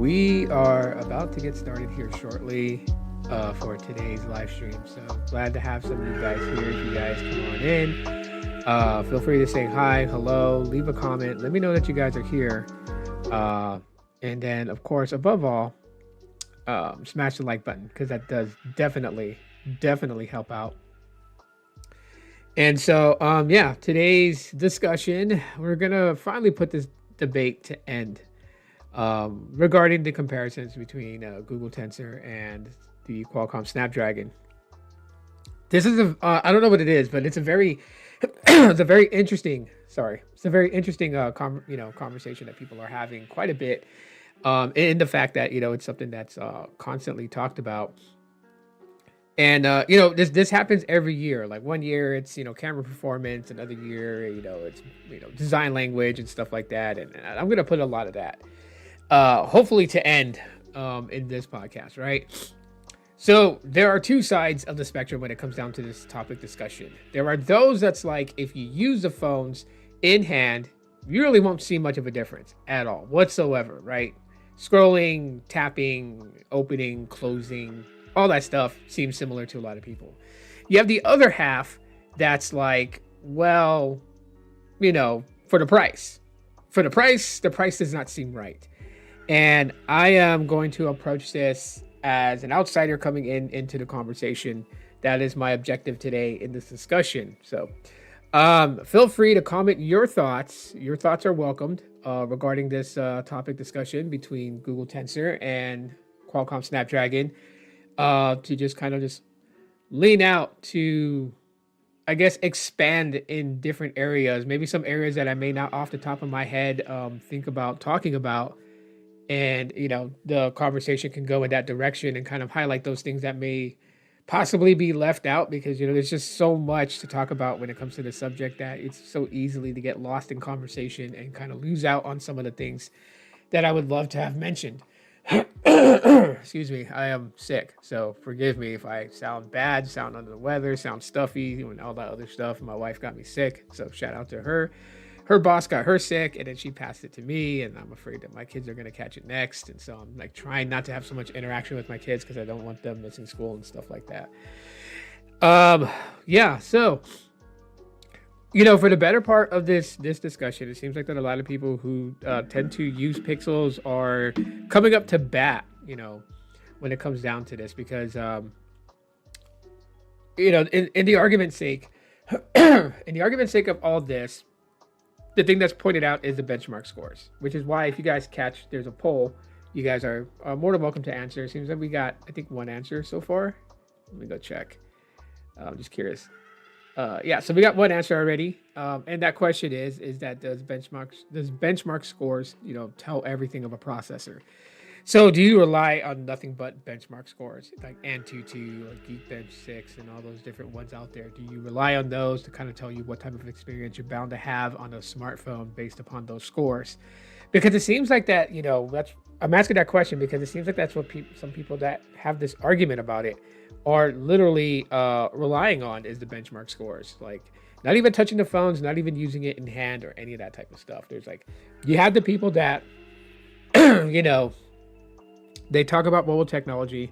We are about to get started here shortly for today's live stream. So glad to have some of you guys here. If you guys come on in, feel free to say hi, hello, leave a comment. Let me know that you guys are here. And then, of course, above all, smash the like button because that does definitely help out. And so, yeah, today's discussion, we're going to finally put this debate to end regarding the comparisons between Google Tensor and the Qualcomm Snapdragon. This is I don't know what it is, but it's a very, it's a very interesting, conversation that people are having quite a bit. In the fact that, it's something that's constantly talked about. And this happens every year. Like one year it's camera performance, another year it's design language and stuff like that. And I'm gonna put a lot of that, hopefully to end in this podcast, right? So there are two sides of the spectrum when it comes down to this topic discussion. There are those that's like if you use the phones in hand, you really won't see much of a difference at all whatsoever, right? Scrolling, tapping, opening, closing, all that stuff seems similar to a lot of people. You have the other half that's like, well, for the price. The price does not seem right. And I am going to approach this as an outsider coming into the conversation. That is my objective today in this discussion. So feel free to comment your thoughts. Your thoughts are welcomed regarding this topic discussion between Google Tensor and Qualcomm Snapdragon. To just kind of just lean out to, I guess, expand in different areas, maybe some areas that I may not off the top of my head think about talking about. And, the conversation can go in that direction and kind of highlight those things that may possibly be left out because, there's just so much to talk about when it comes to the subject that it's so easily to get lost in conversation and kind of lose out on some of the things that I would love to have mentioned. Excuse me, I am sick, so forgive me if I sound bad, sound under the weather, sound stuffy, and all that other stuff. My wife got me sick, so shout out to her. Her boss got her sick, and then she passed it to me, and I'm afraid that my kids are going to catch it next, and so I'm like trying not to have so much interaction with my kids because I don't want them missing school and stuff like that. Yeah, so for the better part of this discussion, it seems like that a lot of people who tend to use Pixels are coming up to bat, when it comes down to this, because in the argument's sake, of all this, the thing that's pointed out is the benchmark scores, which is why if you guys catch, there's a poll, you guys are more than welcome to answer. It seems like we got, I think, one answer so far. Let me go check. I'm just curious. Yeah, so we got one answer already, and that question is that does benchmark scores, tell everything of a processor? So do you rely on nothing but benchmark scores like Antutu or Geekbench 6 and all those different ones out there? Do you rely on those to kind of tell you what type of experience you're bound to have on a smartphone based upon those scores? Because it seems like that, I'm asking that question because it seems like that's what some people that have this argument about it are literally relying on is the benchmark scores. Like not even touching the phones, not even using it in hand or any of that type of stuff. There's like, you have the people that, they talk about mobile technology,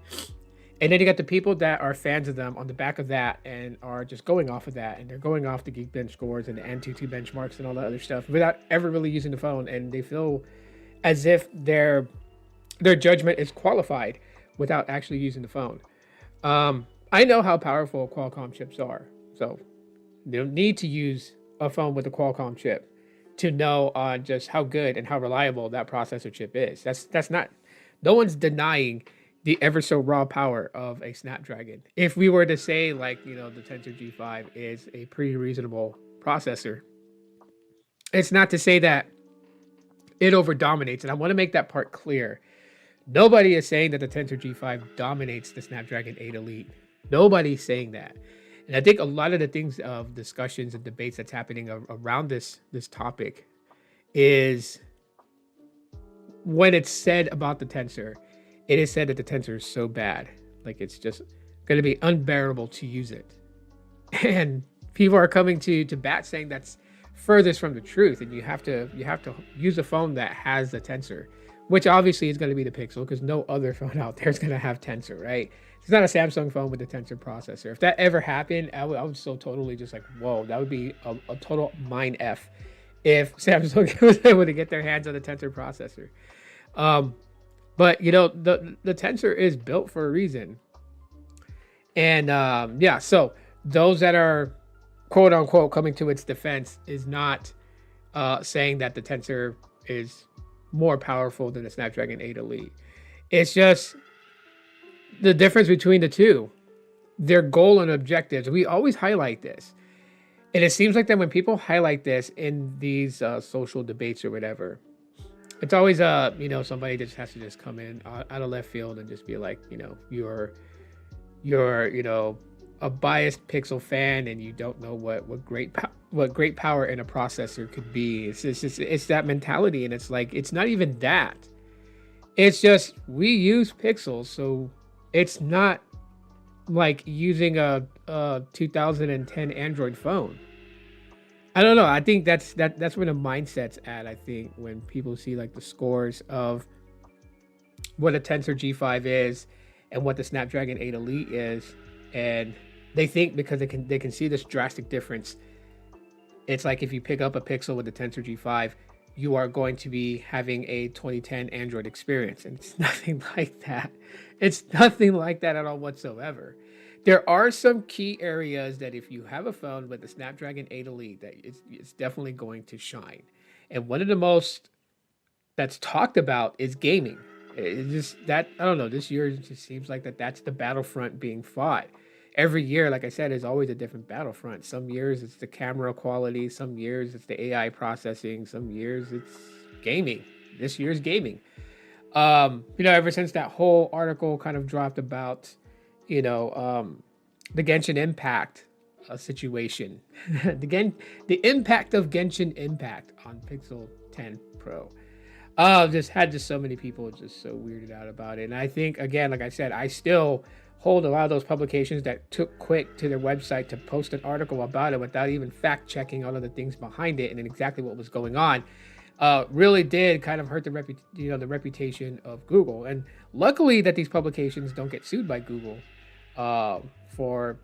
and then you got the people that are fans of them on the back of that and are just going off of that, and they're going off the Geekbench scores and the Antutu benchmarks and all that other stuff without ever really using the phone, and they feel as if their judgment is qualified without actually using the phone. I know how powerful Qualcomm chips are, so you don't need to use a phone with a Qualcomm chip to know just how good and how reliable that processor chip is. That's not. No one's denying the ever so raw power of a Snapdragon. If we were to say the Tensor G5 is a pretty reasonable processor, it's not to say that it over dominates. And I want to make that part clear. Nobody is saying that the Tensor G5 dominates the Snapdragon 8 Elite. Nobody's saying that. And I think a lot of the things of discussions and debates that's happening around this topic is when it's said about the Tensor, it is said that the Tensor is so bad, like it's just going to be unbearable to use it. And people are coming to bat saying that's furthest from the truth, and you have to use a phone that has the Tensor which obviously is going to be the Pixel because no other phone out there is going to have Tensor, right? It's not a Samsung phone with the Tensor processor. If that ever happened, I would still totally just like, whoa, that would be a total mind F if Samsung was able to get their hands on the Tensor processor. Um, but the Tensor is built for a reason, and yeah, so those that are quote unquote coming to its defense is not saying that the Tensor is more powerful than the Snapdragon 8 Elite. It's just the difference between the two, their goal and objectives. We always highlight this. And it seems like that when people highlight this in these social debates or whatever, it's always somebody just has to just come in out of left field and just be like, you're a biased Pixel fan and you don't know what great power in a processor could be. It's that mentality, and it's like it's not even that. It's just we use Pixels, so it's not like using a 2010 Android phone. I don't know. I think that's where the mindset's at. I think when people see like the scores of what a Tensor G5 is and what the Snapdragon 8 Elite is, and they think because they can see this drastic difference. It's like if you pick up a Pixel with the Tensor G5, you are going to be having a 2010 Android experience, and it's nothing like that. It's nothing like that at all whatsoever. There are some key areas that if you have a phone with the Snapdragon 8 Elite, that it's definitely going to shine. And one of the most that's talked about is gaming. It just that I don't know. This year it just seems like that's the battlefront being fought. Every year, like I said, is always a different battlefront. Some years it's the camera quality, some years it's the AI processing, some years it's gaming. This year's gaming. Ever since that whole article kind of dropped about, the Genshin Impact situation, the impact of Genshin Impact on Pixel 10 Pro. Just had so many people just so weirded out about it. And I think, again, like I said, I still hold a lot of those publications that took quick to their website to post an article about it without even fact checking all of the things behind it and exactly what was going on. Really did kind of hurt the reputation of Google. And luckily that these publications don't get sued by Google for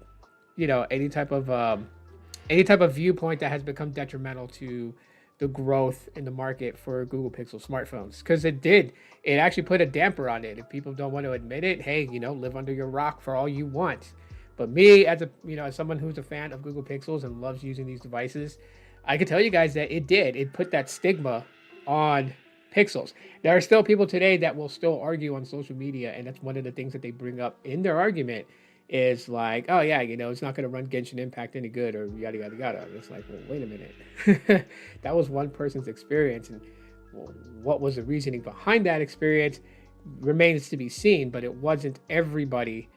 any type of viewpoint that has become detrimental to the growth in the market for Google Pixel smartphones, because it actually put a damper on it. If people don't want to admit it, hey, live under your rock for all you want. But me, as someone who's a fan of Google Pixels and loves using these devices, I can tell you guys that it put that stigma on Pixels. There are still people today that will still argue on social media, and that's one of the things that they bring up in their argument is like, oh yeah, it's not going to run Genshin Impact any good, or yada yada yada. It's like, well, wait a minute. That was one person's experience, and what was the reasoning behind that experience remains to be seen. But it wasn't everybody,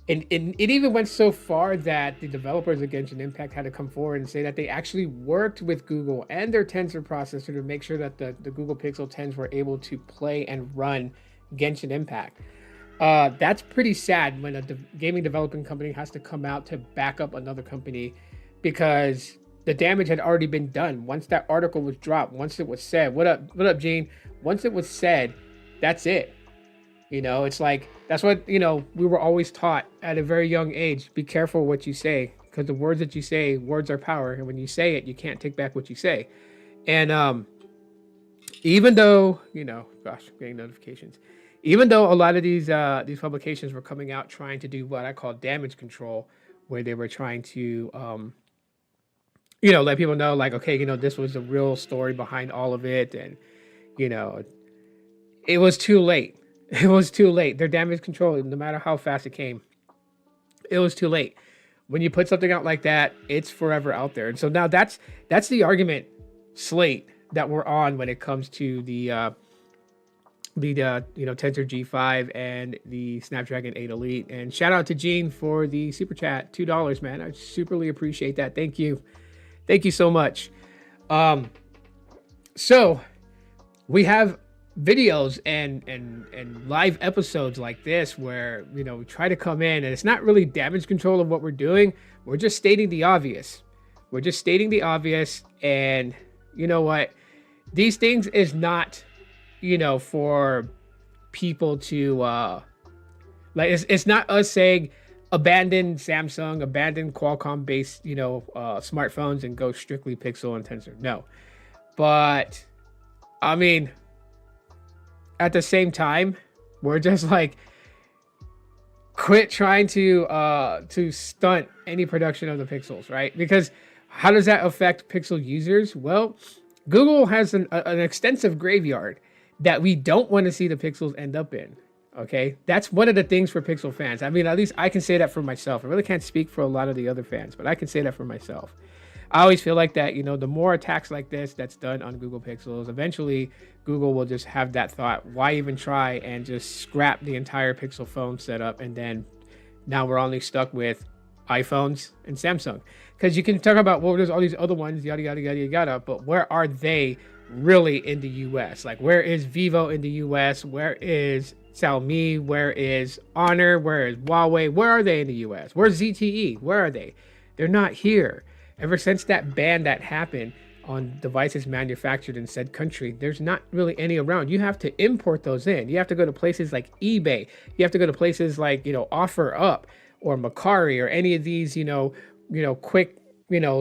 and it even went so far that the developers of Genshin Impact had to come forward and say that they actually worked with Google and their Tensor processor to make sure that the Google Pixel 10s were able to play and run Genshin Impact. That's pretty sad when a gaming developing company has to come out to back up another company, because the damage had already been done. Once that article was dropped, once it was said, what up, Gene? Once it was said, that's it. It's like, that's what, we were always taught at a very young age. Be careful what you say, because the words that you say, words are power. And when you say it, you can't take back what you say. And even though, gosh, I'm getting notifications. Even though a lot of these publications were coming out trying to do what I call damage control, where they were trying to, let people know, like, okay, this was the real story behind all of it. And, it was too late. It was too late. Their damage control, no matter how fast it came, it was too late. When you put something out like that, it's forever out there. And so now that's the slate that we're on when it comes to the Tensor G5 and the Snapdragon 8 Elite. And shout out to Gene for the super chat, $2, man. I superly appreciate that. Thank you so much. So we have videos and live episodes like this where we try to come in, and it's not really damage control of what we're doing. We're just stating the obvious. And you know what, these things is not for people to like it's not us saying abandon Samsung, abandon Qualcomm based, smartphones and go strictly Pixel and Tensor. No. But I mean, at the same time, we're just like quit trying to stunt any production of the Pixels, right? Because how does that affect Pixel users? Well, Google has an extensive graveyard that we don't want to see the Pixels end up in. Okay, that's one of the things for Pixel fans. I mean, at least I can say that for myself. I really can't speak for a lot of the other fans, but I can say that for myself. I always feel like that, the more attacks like this that's done on Google Pixels, eventually Google will just have that thought, why even try, and just scrap the entire Pixel phone setup. And then now we're only stuck with iPhones and Samsung. Because you can talk about, well, there's all these other ones, yada, yada, yada, yada, but where are they really in the US? Like, where is Vivo in the US? Where is Xiaomi? Where is Honor? Where is Huawei? Where are they in the US? Where's ZTE? Where are they? They're not here. Ever since that ban that happened on devices manufactured in said country, there's not really any around. You have to import those in. You have to go to places like eBay. You have to go to places like, OfferUp or Macari or any of these, quick,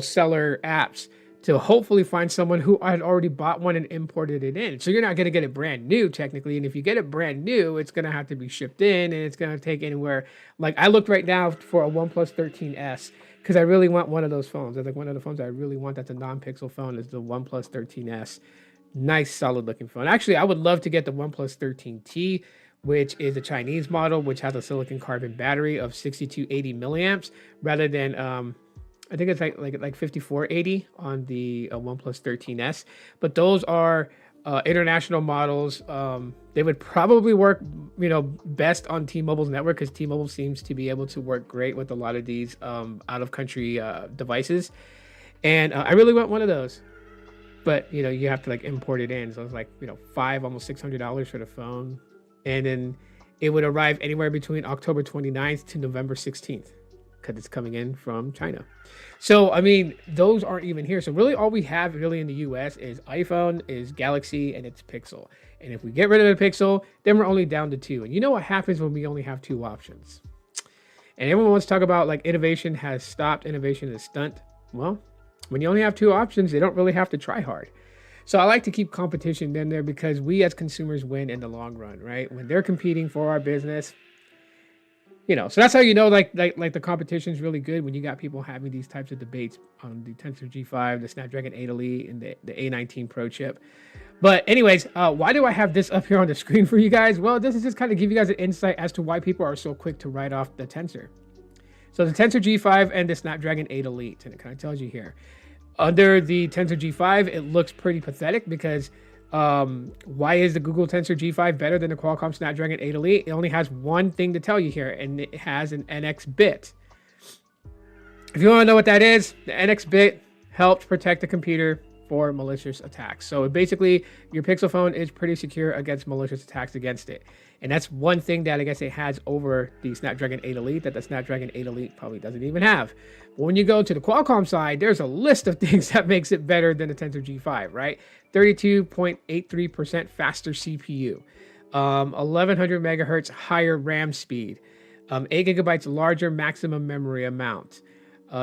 seller apps to hopefully find someone who had already bought one and imported it in. So you're not going to get it brand new technically. And if you get it brand new, it's going to have to be shipped in, and it's going to take anywhere. Like I looked right now for a OnePlus 13S because I really want one of those phones. It's like one of the phones I really want that's a non-Pixel phone is the OnePlus 13S. Nice, solid looking phone. Actually, I would love to get the OnePlus 13T, which is a Chinese model, which has a silicon carbon battery of 6280 milliamps rather than, I think it's like 5480 on the OnePlus 13S. But those are international models. They would probably work, best on T-Mobile's network because T-Mobile seems to be able to work great with a lot of these out-of-country devices. And I really want one of those. But, you have to like import it in. So it's like, almost $600 for the phone. And then it would arrive anywhere between October 29th to November 16th because it's coming in from China. So, I mean, those aren't even here. So really all we have really in the US is iPhone, is Galaxy, and it's Pixel. And if we get rid of the Pixel, then we're only down to 2. And you know what happens when we only have 2 options? And everyone wants to talk about like innovation has stopped, innovation is stunt. Well, when you only have 2 options, they don't really have to try hard. So I like to keep competition in there because we as consumers win in the long run, right? When they're competing for our business, so that's how like the competition is really good when you got people having these types of debates on the Tensor G5, the Snapdragon 8 Elite, and the A19 Pro chip. But anyways, why do I have this up here on the screen for you guys? Well, this is just kind of give you guys an insight as to why people are so quick to write off the Tensor. So the Tensor G5 and the Snapdragon 8 Elite, and it kind of tells you here. Under the Tensor G5, it looks pretty pathetic because why is the Google Tensor G5 better than the Qualcomm Snapdragon 8 Elite? It only has one thing to tell you here, and it has an NX bit. If you want to know what that is, the NX bit helps protect the computer for malicious attacks. So basically, your Pixel phone is pretty secure against malicious attacks against it. And that's one thing that I guess it has over the Snapdragon 8 Elite that the Snapdragon 8 Elite probably doesn't even have. But when you go to the Qualcomm side, there's a list of things that makes it better than the Tensor G5, right? 32.83% faster CPU, 1100 megahertz higher RAM speed, 8 gigabytes larger maximum memory amount,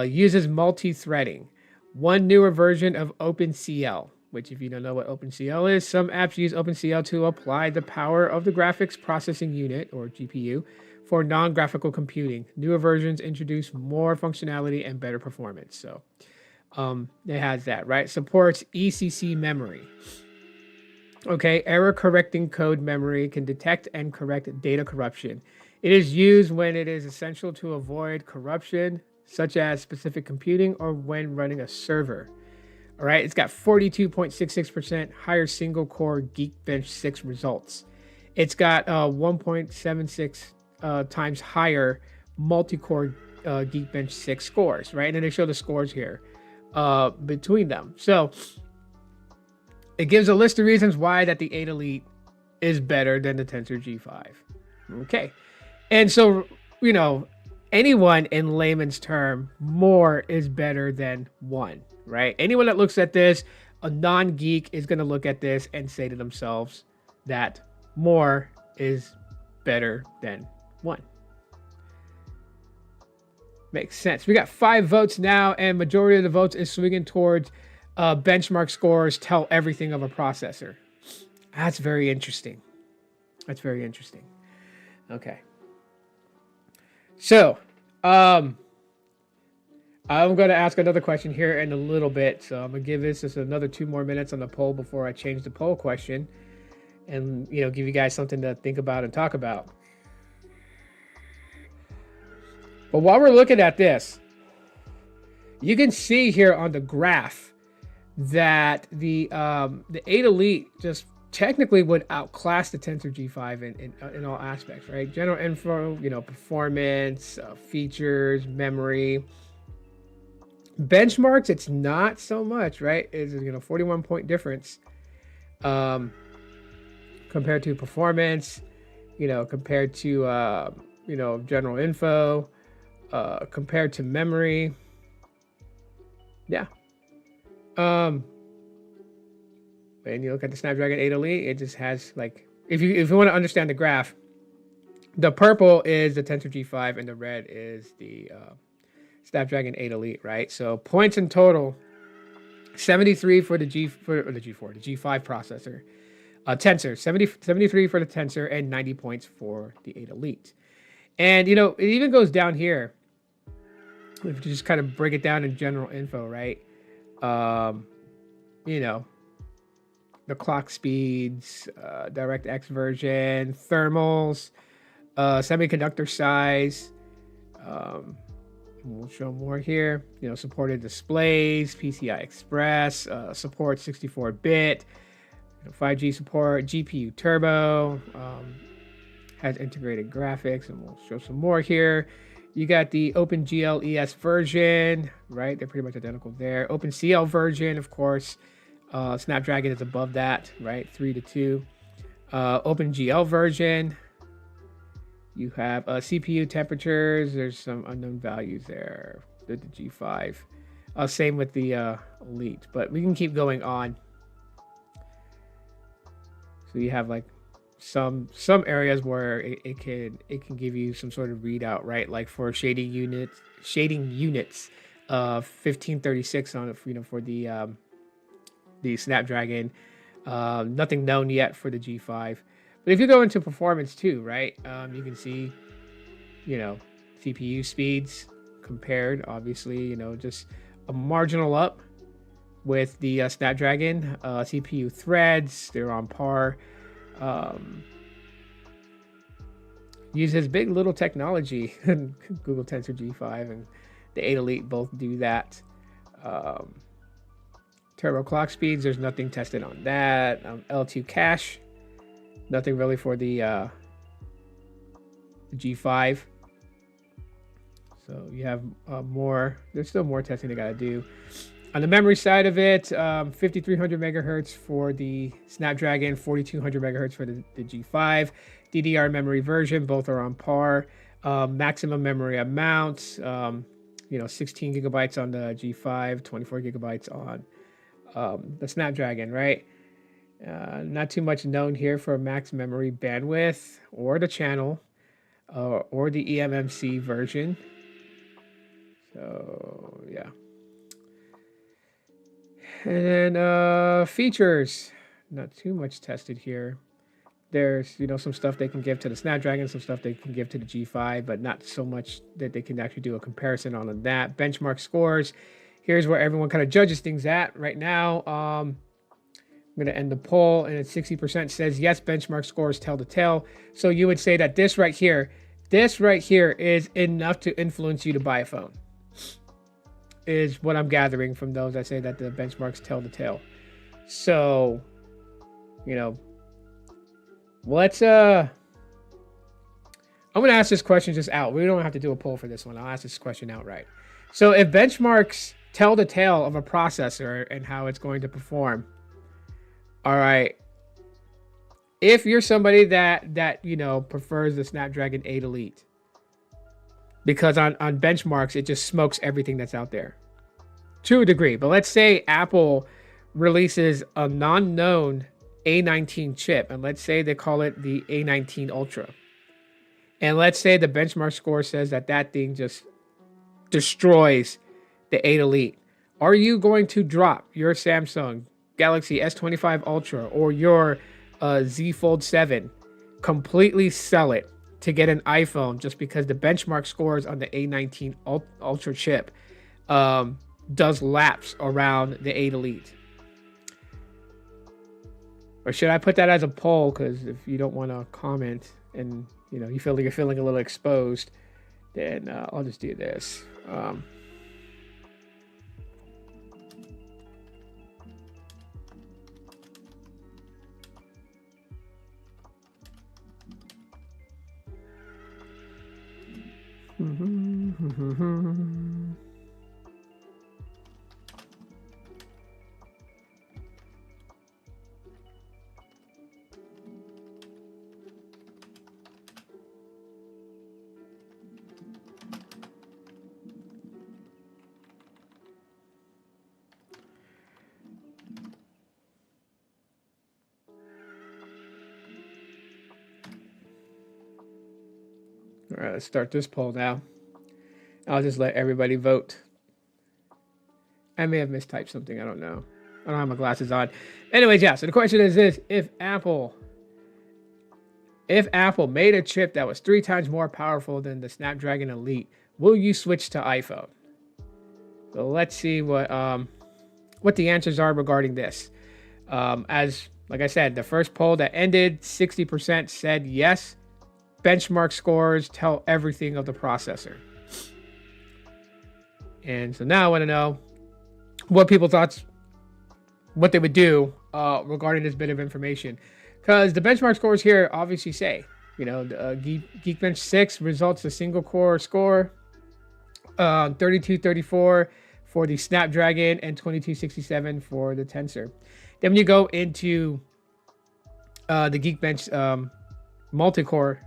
uses multi-threading, one newer version of OpenCL, which if you don't know what OpenCL is, some apps use OpenCL to apply the power of the graphics processing unit, or GPU, for non-graphical computing. Newer versions introduce more functionality and better performance. So it has that, right? Supports ECC memory. Okay, error correcting code memory can detect and correct data corruption. It is used when it is essential to avoid corruption, such as specific computing or when running a server. All right, it's got 42.66% higher single core Geekbench 6 results. It's got 1.76 times higher multi-core Geekbench 6 scores, right? And then they show the scores here between them. So it gives a list of reasons why that the 8 Elite is better than the Tensor G5. Okay. And so, anyone in layman's term, more is better than one, right? Anyone that looks at this, a non-geek is going to look at this and say to themselves, that more is better than 1. Makes sense. We got 5 votes now, and majority of the votes is swinging towards benchmark scores tell everything of a processor. That's very interesting. That's very interesting. Okay. So, I'm going to ask another question here in a little bit. So I'm going to give this just another 2 more minutes on the poll before I change the poll question and, give you guys something to think about and talk about. But while we're looking at this, you can see here on the graph that the 8 Elite just technically would outclass the Tensor G5 in all aspects, right? General info, performance, features, memory. Benchmarks, it's not so much, right? It's 41 point difference compared to performance, compared to general info, compared to memory. Yeah. And you look at the Snapdragon 8 Elite, it just has if you want to understand the graph, the purple is the Tensor G5 and the red is the Snapdragon 8 Elite, right? So points in total, 73 for the G4, the G5 processor. Tensor, 73 for the Tensor and 90 points for the 8 Elite. And, it even goes down here. If you just kind of break it down in general info, right? The clock speeds, DirectX version, thermals, semiconductor size. We'll show more here. Supported displays, PCI Express, support 64-bit, 5G support, GPU Turbo, has integrated graphics, and we'll show some more here. You got the OpenGL ES version, right? They're pretty much identical there. OpenCL version, of course. Snapdragon is above that, right? 3-2. OpenGL version. You have CPU temperatures. There's some unknown values there. The G5. Same with the Elite, but we can keep going on. So you have some areas where it can give you some sort of readout, right? Like for shading units, 1536 on for the Snapdragon. Nothing known yet for the G5. But if you go into performance too, right? You can see, CPU speeds compared, obviously, just a marginal up with the Snapdragon. CPU threads, they're on par. Uses big little technology. Google Tensor G5 and the 8 Elite both do that. Turbo clock speeds, there's nothing tested on that. L2 cache, nothing really for the G5. So you have there's still more testing they got to do. On the memory side of it, 5300 megahertz for the Snapdragon, 4200 megahertz for the G5. DDR memory version, both are on par. Maximum memory amount, 16 gigabytes on the G5, 24 gigabytes on the Snapdragon, right? Not too much known here for max memory bandwidth or the channel or the eMMC version. So, yeah. And then features, not too much tested here. There's, some stuff they can give to the Snapdragon, some stuff they can give to the G5, but not so much that they can actually do a comparison on that. Benchmark scores. Here's where everyone kind of judges things at right now. I'm going to end the poll, and it's 60% says yes, benchmark scores tell the tale. So you would say that this right here is enough to influence you to buy a phone. Is what I'm gathering from those that say that the benchmarks tell the tale. So, let's I'm gonna ask this question just out. We don't have to do a poll for this one. I'll ask this question outright. So if benchmarks tell the tale of a processor and how it's going to perform, all right, if you're somebody that prefers the Snapdragon 8 Elite, because on benchmarks it just smokes everything that's out there to a degree. But let's say Apple releases a non-known A19 chip, and let's say they call it the A19 Ultra, and let's say the benchmark score says that that thing just destroys the 8 Elite, are you going to drop your Samsung Galaxy S25 Ultra or your Z Fold 7, completely sell it to get an iPhone just because the benchmark scores on the A19 Ultra chip does laps around the 8 Elite? Or should I put that as a poll? Because if you don't want to comment and you feel like you're feeling a little exposed, then I'll just do this. All right, let's start this poll now. I'll just let everybody vote. I may have mistyped something. I don't know. I don't have my glasses on. Anyways, yeah. So the question is this: if Apple made a chip that was 3 times more powerful than the Snapdragon Elite, will you switch to iPhone? So let's see what the answers are regarding this. As like I said, the first poll that ended, 60% said yes. Benchmark scores tell everything of the processor. And so now I want to know what people thought, what they would do regarding this bit of information. Because the benchmark scores here obviously say, the Geekbench 6 results a single core score, 3234 for the Snapdragon and 2267 for the Tensor. Then when you go into the Geekbench multi-core,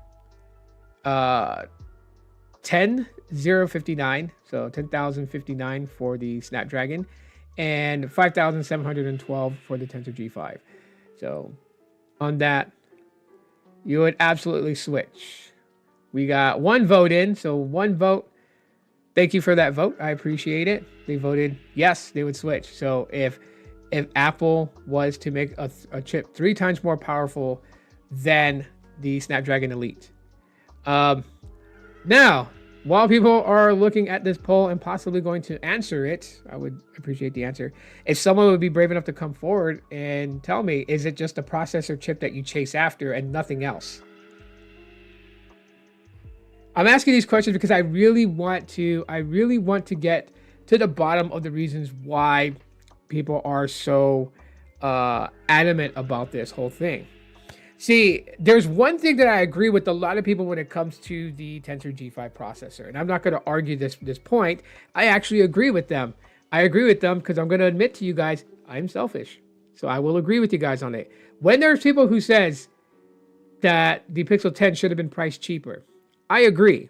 10,059, so 10,059 for the Snapdragon, and 5,712 for the Tensor G5. So on that, you would absolutely switch. We got one vote in, so one vote. Thank you for that vote. I appreciate it. They voted yes, they would switch. So if Apple was to make a chip 3 times more powerful than the Snapdragon Elite. Now, while people are looking at this poll and possibly going to answer it, I would appreciate the answer. If someone would be brave enough to come forward and tell me, is it just a processor chip that you chase after and nothing else? I'm asking these questions because I really want to get to the bottom of the reasons why people are so adamant about this whole thing. See, there's one thing that I agree with a lot of people when it comes to the Tensor G5 processor, and I'm not going to argue this point. I actually agree with them. I agree with them because I'm going to admit to you guys, I'm selfish. So I will agree with you guys on it. When there's people who says that the Pixel 10 should have been priced cheaper, I agree.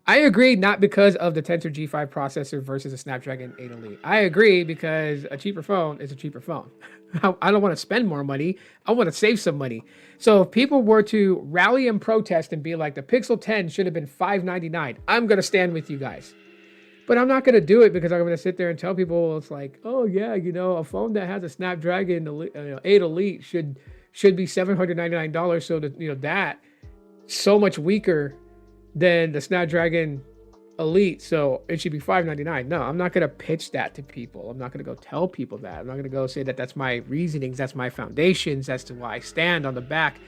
I agree not because of the Tensor G5 processor versus a Snapdragon 8 Elite. I agree because a cheaper phone is a cheaper phone. I don't want to spend more money. I want to save some money. So if people were to rally and protest and be like, the Pixel 10 should have been $599, I'm going to stand with you guys. But I'm not going to do it because I'm going to sit there and tell people it's like, oh yeah, a phone that has a Snapdragon 8 Elite should be $799. So that that so much weaker than the Snapdragon Elite, so it should be $599. No, I'm not going to pitch that to people. I'm not going to go tell people that. I'm not going to go say that that's my reasonings, that's my foundations as to why I stand on the back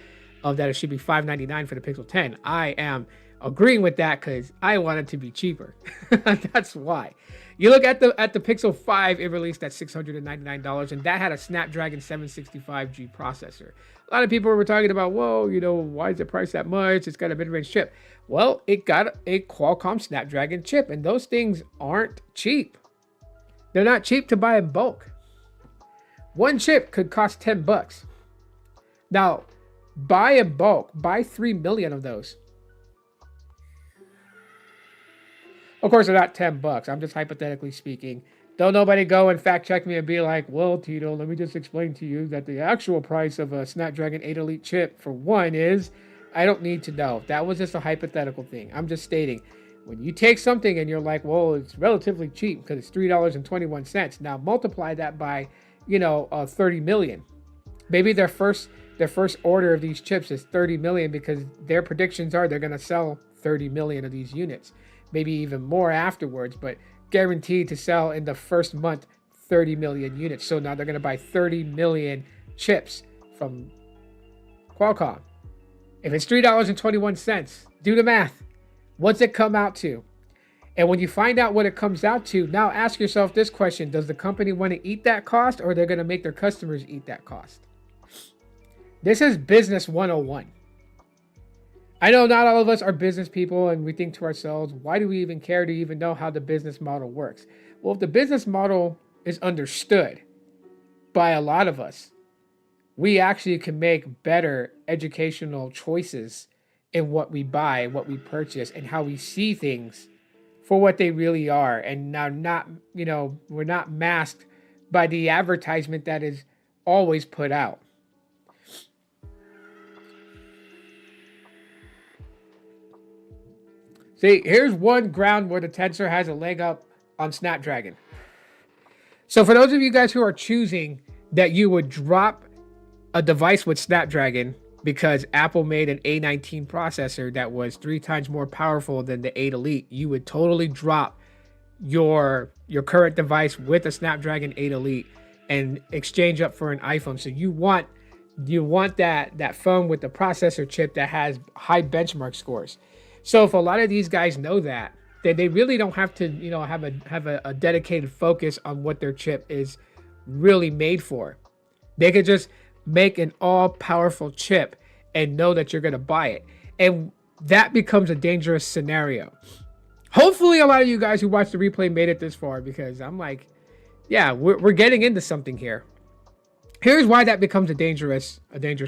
of that it should be $599 for the Pixel 10. I am agreeing with that because I want it to be cheaper. That's why. You look at the Pixel 5, it released at $699, and that had a Snapdragon 765G processor. A lot of people were talking about, whoa, why is it priced that much? It's got a mid-range chip. Well, it got a Qualcomm Snapdragon chip, and those things aren't cheap. They're not cheap to buy in bulk. One chip could cost $10. Now, buy in bulk, buy 3 million of those. Of course, they're not $10. I'm just hypothetically speaking. Don't nobody go and fact check me and be like, well, Tito, let me just explain to you that the actual price of a Snapdragon 8 Elite chip for one is, I don't need to know. That was just a hypothetical thing. I'm just stating, when you take something and you're like, well, it's relatively cheap because it's $3.21. Now multiply that by, 30 million. Maybe their first order of these chips is 30 million because their predictions are they're going to sell 30 million of these units, maybe even more afterwards, but guaranteed to sell in the first month 30 million units. So now they're going to buy 30 million chips from Qualcomm. If it's $3.21, do the math. What's it come out to? And when you find out what it comes out to, now ask yourself this question: does the company want to eat that cost, or they're going to make their customers eat that cost? This is business 101. I know not all of us are business people, and we think to ourselves, why do we even care to even know how the business model works? Well, if the business model is understood by a lot of us, we actually can make better educational choices in what we buy, what we purchase, and how we see things for what they really are. And now we're not masked by the advertisement that is always put out. See, here's one ground where the Tensor has a leg up on Snapdragon. So for those of you guys who are choosing that you would drop a device with Snapdragon because Apple made an A19 processor that was 3 times more powerful than the 8 Elite, you would totally drop your current device with a Snapdragon 8 Elite and exchange up for an iPhone. So you want that phone with the processor chip that has high benchmark scores. So if a lot of these guys know that, then they really don't have to, have a dedicated focus on what their chip is really made for. They could just make an all-powerful chip and know that you're going to buy it. And that becomes a dangerous scenario. Hopefully a lot of you guys who watched the replay made it this far, because I'm like, yeah, we're getting into something here. Here's why that becomes a dangerous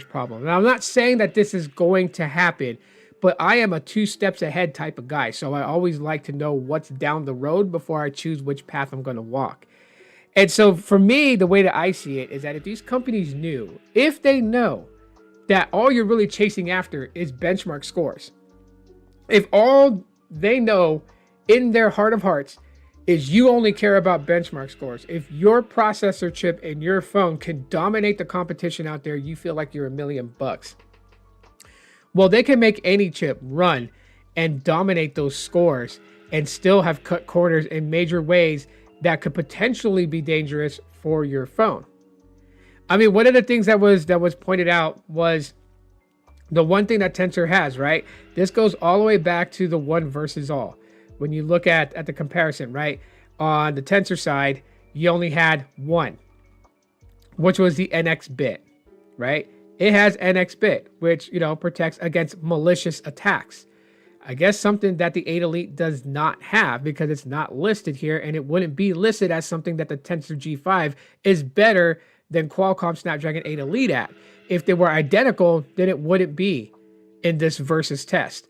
problem. Now, I'm not saying that this is going to happen, but I am a 2 steps ahead type of guy. So I always like to know what's down the road before I choose which path I'm going to walk. And so for me, the way that I see it is that if these companies knew, if they know that all you're really chasing after is benchmark scores, if all they know in their heart of hearts is you only care about benchmark scores, if your processor chip in your phone can dominate the competition out there, you feel like you're $1,000,000. Well, they can make any chip run and dominate those scores and still have cut corners in major ways that could potentially be dangerous for your phone. I mean, one of the things that was pointed out was the one thing that Tensor has, right? This goes all the way back to the one versus all. When you look at the comparison, right? On the Tensor side, you only had one, which was the NX bit, right? It has NX bit, which, protects against malicious attacks. I guess something that the 8 Elite does not have, because it's not listed here, and it wouldn't be listed as something that the Tensor G5 is better than Qualcomm Snapdragon 8 Elite at. If they were identical, then it wouldn't be in this versus test.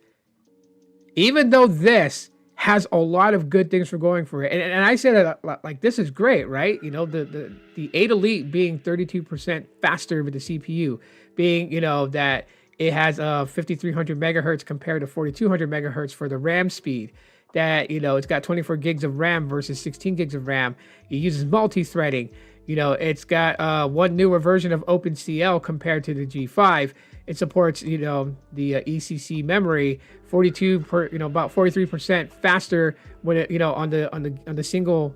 Even though this has a lot of good things for going for it. And I said that like, this is great, right? The 8 Elite being 32% faster with the CPU, being, that it has 5300 megahertz compared to 4200 megahertz for the RAM speed, that, it's got 24 gigs of RAM versus 16 gigs of RAM. It uses multi-threading. It's got one newer version of OpenCL compared to the G5. It supports, the ECC memory, about 43% faster when it, on the single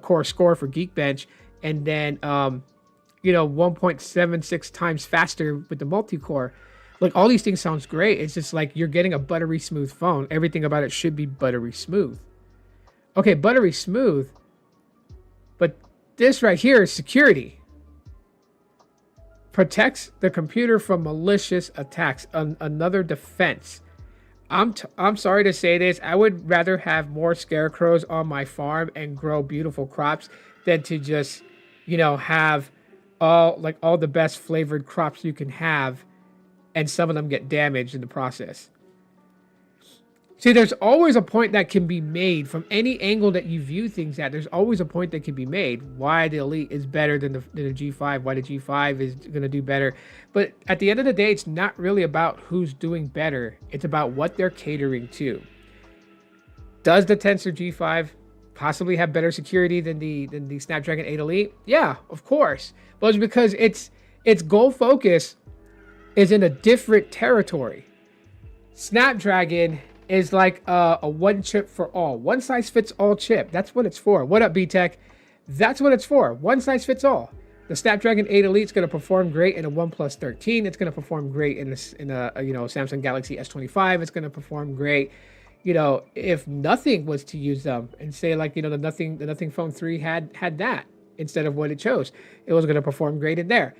core score for Geekbench, and then 1.76 times faster with the multi-core. Like, all these things sounds great. It's just like you're getting a buttery smooth phone. Everything about it should be buttery smooth. Okay, buttery smooth, but this right here is security. Protects the computer from malicious attacks. Another defense. I'm sorry to say this. I would rather have more scarecrows on my farm and grow beautiful crops than to just, have all the best flavored crops you can have, and some of them get damaged in the process. See, there's always a point that can be made from any angle that you view things at. There's always a point that can be made why the Elite is better than the G5, why the G5 is going to do better. But at the end of the day, it's not really about who's doing better. It's about what they're catering to. Does the Tensor G5 possibly have better security than the Snapdragon 8 Elite? Yeah, of course. But it's because its goal focus is in a different territory. Snapdragon is like a one chip for all, one size fits all chip. That's what it's for. What up, B-Tech? That's what it's for. One size fits all. The Snapdragon 8 Elite is going to perform great in a OnePlus 13. It's going to perform great in a Samsung Galaxy S25. It's going to perform great, if nothing was to use them, and say like the Nothing Phone 3 had that instead of what it chose. It was going to perform great in there,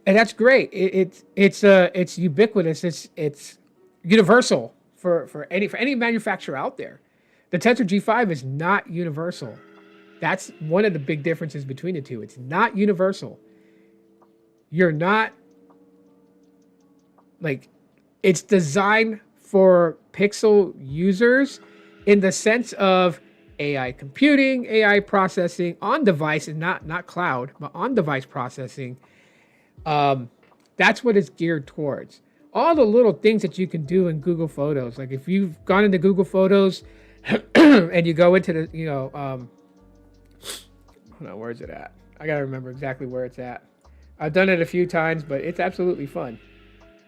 and that's great. It's ubiquitous. It's universal. For any manufacturer out there. The Tensor G5 is not universal. That's one of the big differences between the two. It's not universal. You're not it's designed for Pixel users in the sense of AI computing, AI processing on device, and not cloud, but on device processing. That's what it's geared towards. All the little things that you can do in Google Photos. Like if you've gone into Google Photos and you go into the, hold on, where is it at? I gotta remember exactly where it's at. I've done it a few times, but it's absolutely fun.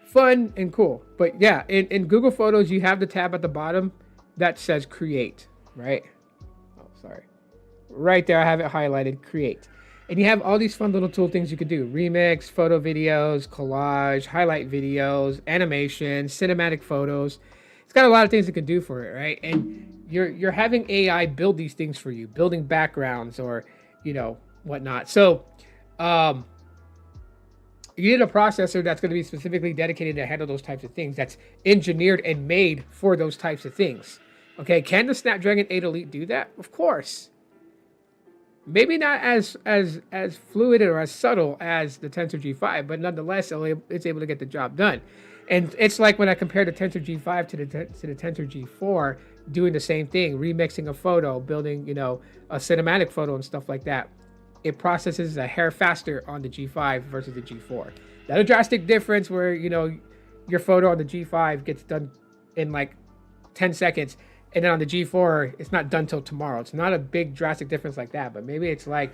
Fun and cool. But yeah, in Google Photos, you have the tab at the bottom that says Create, right? Oh, sorry. Right there, I have it highlighted, Create. And you have all these fun little tool things you could do. Remix, photo videos, collage, highlight videos, animation, cinematic photos. It's got a lot of things it can do for it, right? And you're having AI build these things for you, building backgrounds or, whatnot. So you need a processor that's going to be specifically dedicated to handle those types of things, that's engineered and made for those types of things. Okay, can the Snapdragon 8 Elite do that? Of course. Maybe not as fluid or as subtle as the Tensor G5, but nonetheless, it's able to get the job done. And it's like when I compare the Tensor G5 to the Tensor G4, doing the same thing, remixing a photo, building, a cinematic photo and stuff like that. It processes a hair faster on the G5 versus the G4. That's a drastic difference where, your photo on the G5 gets done in like 10 seconds. And then on the G4, it's not done till tomorrow. It's not a big drastic difference like that, but maybe it's like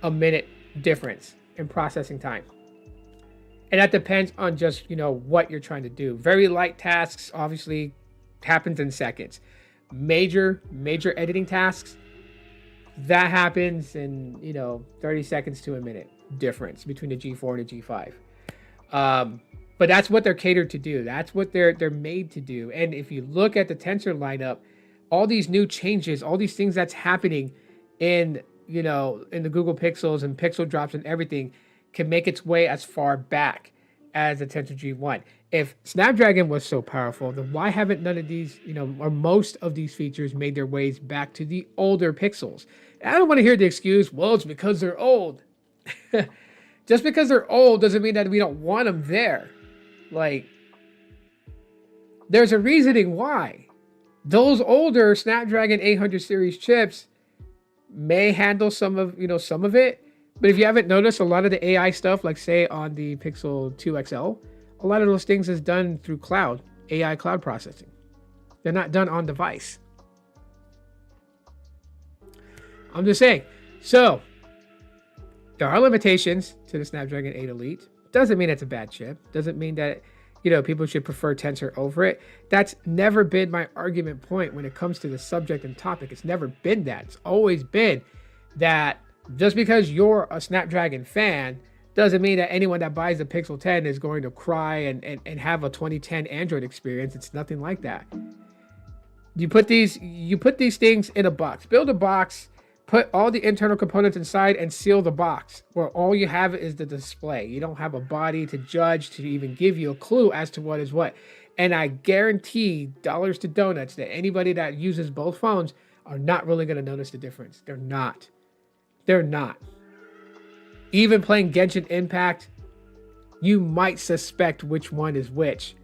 a minute difference in processing time. And that depends on just, what you're trying to do. Very light tasks obviously happens in seconds. Major editing tasks, that happens in, 30 seconds to a minute difference between the G4 and the G5. But that's what they're catered to do. That's what they're made to do. And if you look at the Tensor lineup, all these new changes, all these things that's happening in the Google Pixels and Pixel drops and everything can make its way as far back as the Tensor G1. If Snapdragon was so powerful, then why haven't none of these, or most of these features made their ways back to the older Pixels? I don't want to hear the excuse, well, it's because they're old. Just because they're old doesn't mean that we don't want them there. There's a reasoning why. Those older Snapdragon 800 series chips may handle some of it, but if you haven't noticed, a lot of the AI stuff, like say on the Pixel 2 XL, a lot of those things is done through cloud, AI cloud processing. They're not done on device. I'm just saying. So there are limitations to the Snapdragon 8 Elite. Doesn't mean it's a bad chip. Doesn't mean that, people should prefer Tensor over it. That's never been my argument point when it comes to the subject and topic. It's never been that. It's always been that just because you're a Snapdragon fan doesn't mean that anyone that buys the Pixel 10 is going to cry and have a 2010 Android experience. It's nothing like that. You put these things in a box. Build a box, put all the internal components inside and seal the box where all you have is the display. You don't have a body to judge, to even give you a clue as to what is what. And I guarantee dollars to donuts that anybody that uses both phones are not really going to notice the difference. They're not. Even playing Genshin Impact, you might suspect which one is which.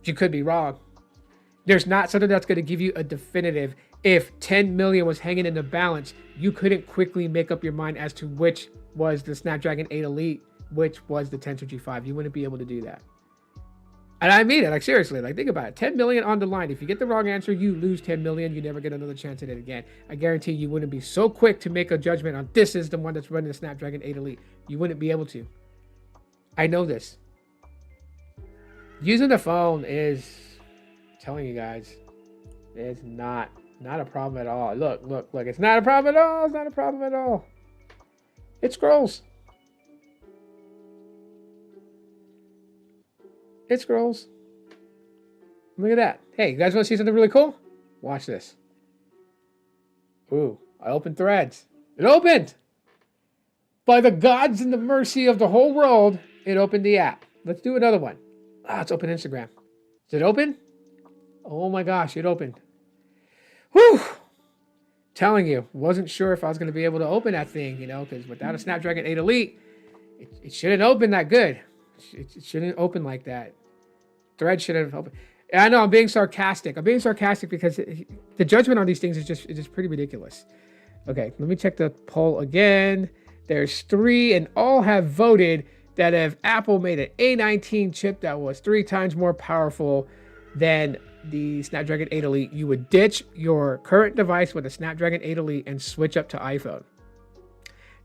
You could be wrong. There's not something that's going to give you a definitive. If 10 million was hanging in the balance, you couldn't quickly make up your mind as to which was the Snapdragon 8 Elite, which was the Tensor G5. You wouldn't be able to do that. And I mean it, like seriously, like think about it. 10 million on the line. If you get the wrong answer, you lose 10 million. You never get another chance at it again. I guarantee you wouldn't be so quick to make a judgment on this is the one that's running the Snapdragon 8 Elite. You wouldn't be able to. I know this. Using the phone is, I'm telling you guys, it's not a problem at all. Look. It's not a problem at all. It's not a problem at all. It scrolls. It scrolls. Look at that. Hey, you guys want to see something really cool? Watch this. Ooh, I opened Threads. It opened! By the gods and the mercy of the whole world, it opened the app. Let's do another one. Let's open Instagram. Is it open? Oh my gosh, it opened. Whew! Telling you, wasn't sure if I was going to be able to open that thing, because without a Snapdragon 8 Elite, it shouldn't open that good. It shouldn't open like that. Thread shouldn't have opened. And I know I'm being sarcastic. I'm being sarcastic because the judgment on these things is just pretty ridiculous. Okay, let me check the poll again. There's 3, and all have voted that if Apple made an A19 chip that was 3 times more powerful than the Snapdragon 8 Elite, you would ditch your current device with a Snapdragon 8 Elite and switch up to iPhone.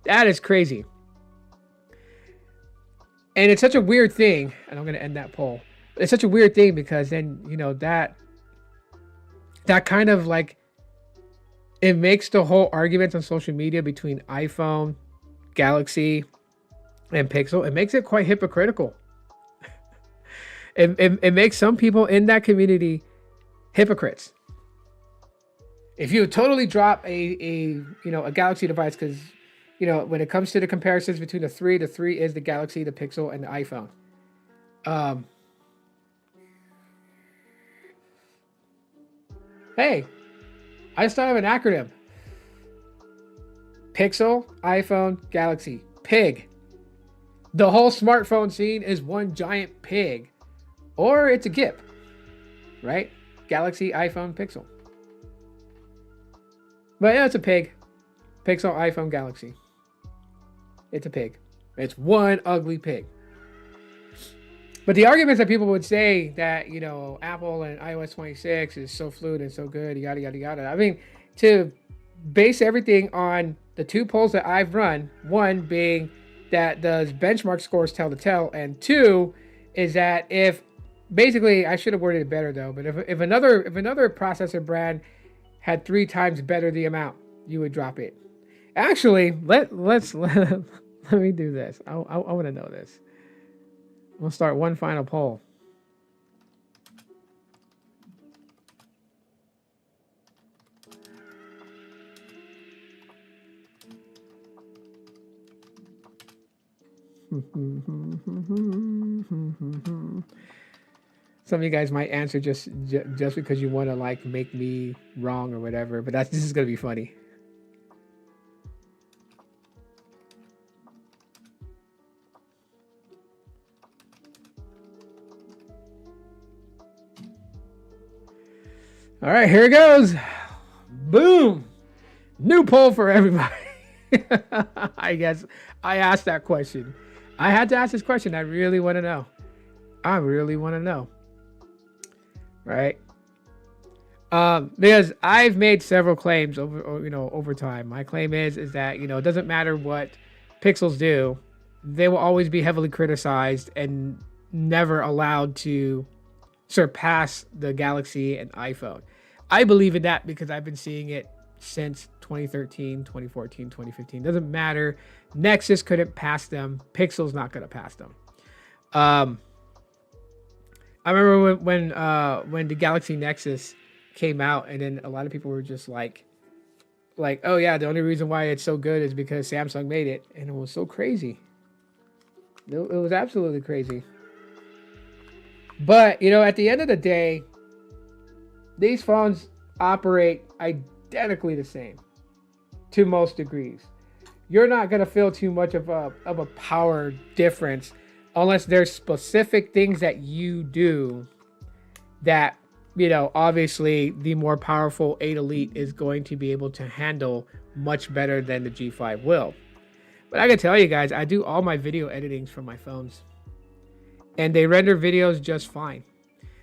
That is crazy. And it's such a weird thing, and I'm going to end that poll. It's such a weird thing because then, that kind of like, it makes the whole argument on social media between iPhone, Galaxy, and Pixel, it makes it quite hypocritical. It makes some people in that community hypocrites. If you totally drop a Galaxy device, because when it comes to the comparisons between the three is the Galaxy, the Pixel, and the iPhone. Hey, I just thought of an acronym. Pixel, iPhone, Galaxy, PIG. The whole smartphone scene is one giant pig. Or it's a GIP, right? Galaxy, iPhone, Pixel. But yeah, it's a pig. Pixel, iPhone, Galaxy. It's a pig. It's one ugly pig. But the arguments that people would say that, Apple and iOS 26 is so fluid and so good, yada, yada, yada. I mean, to base everything on the 2 polls that I've run, 1 being that does benchmark scores tell the tale, and 2 is that if, basically, I should have worded it better though, but if another processor brand had 3 times better the amount, you would drop it. Actually, let me do this. I want to know this. We'll start one final poll. Some of you guys might answer just because you want to like make me wrong or whatever, but this is gonna be funny. All right, here it goes. Boom. New poll for everybody. I guess I asked that question. I had to ask this question. I really want to know. Right? Because I've made several claims over time. My claim is that, it doesn't matter what Pixels do. They will always be heavily criticized and never allowed to surpass the Galaxy and iPhone. I believe in that because I've been seeing it since 2013, 2014, 2015. Doesn't matter. Nexus couldn't pass them. Pixel's not going to pass them. I remember when the Galaxy Nexus came out, and then a lot of people were just like, oh yeah, the only reason why it's so good is because Samsung made it, and it was so crazy. It was absolutely crazy. But at the end of the day, these phones operate identically the same to most degrees. You're not going to feel too much of a power difference unless there's specific things that you do that obviously the more powerful 8 Elite is going to be able to handle much better than the G5 will. But I can tell you guys, I do all my video editings from my phones, and they render videos just fine.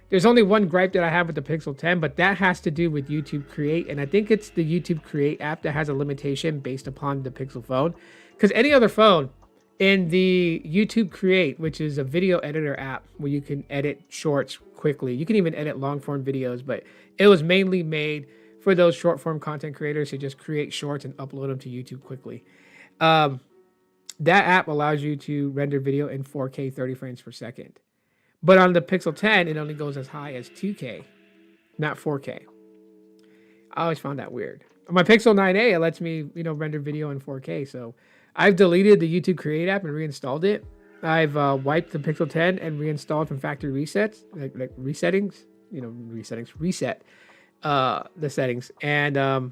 There's only one gripe that I have with the Pixel 10, but that has to do with YouTube Create, and I think it's the YouTube Create app that has a limitation based upon the Pixel phone. Because any other phone, in the YouTube Create, which is a video editor app where you can edit shorts quickly, you can even edit long form videos, but it was mainly made for those short form content creators who just create shorts and upload them to YouTube quickly. That app allows you to render video in 4K 30 frames per second. But on the Pixel 10, it only goes as high as 2K, not 4K. I always found that weird. On my Pixel 9a, it lets me, render video in 4K. So I've deleted the YouTube Create app and reinstalled it. I've wiped the Pixel 10 and reinstalled from factory resets, like resettings, reset the settings. And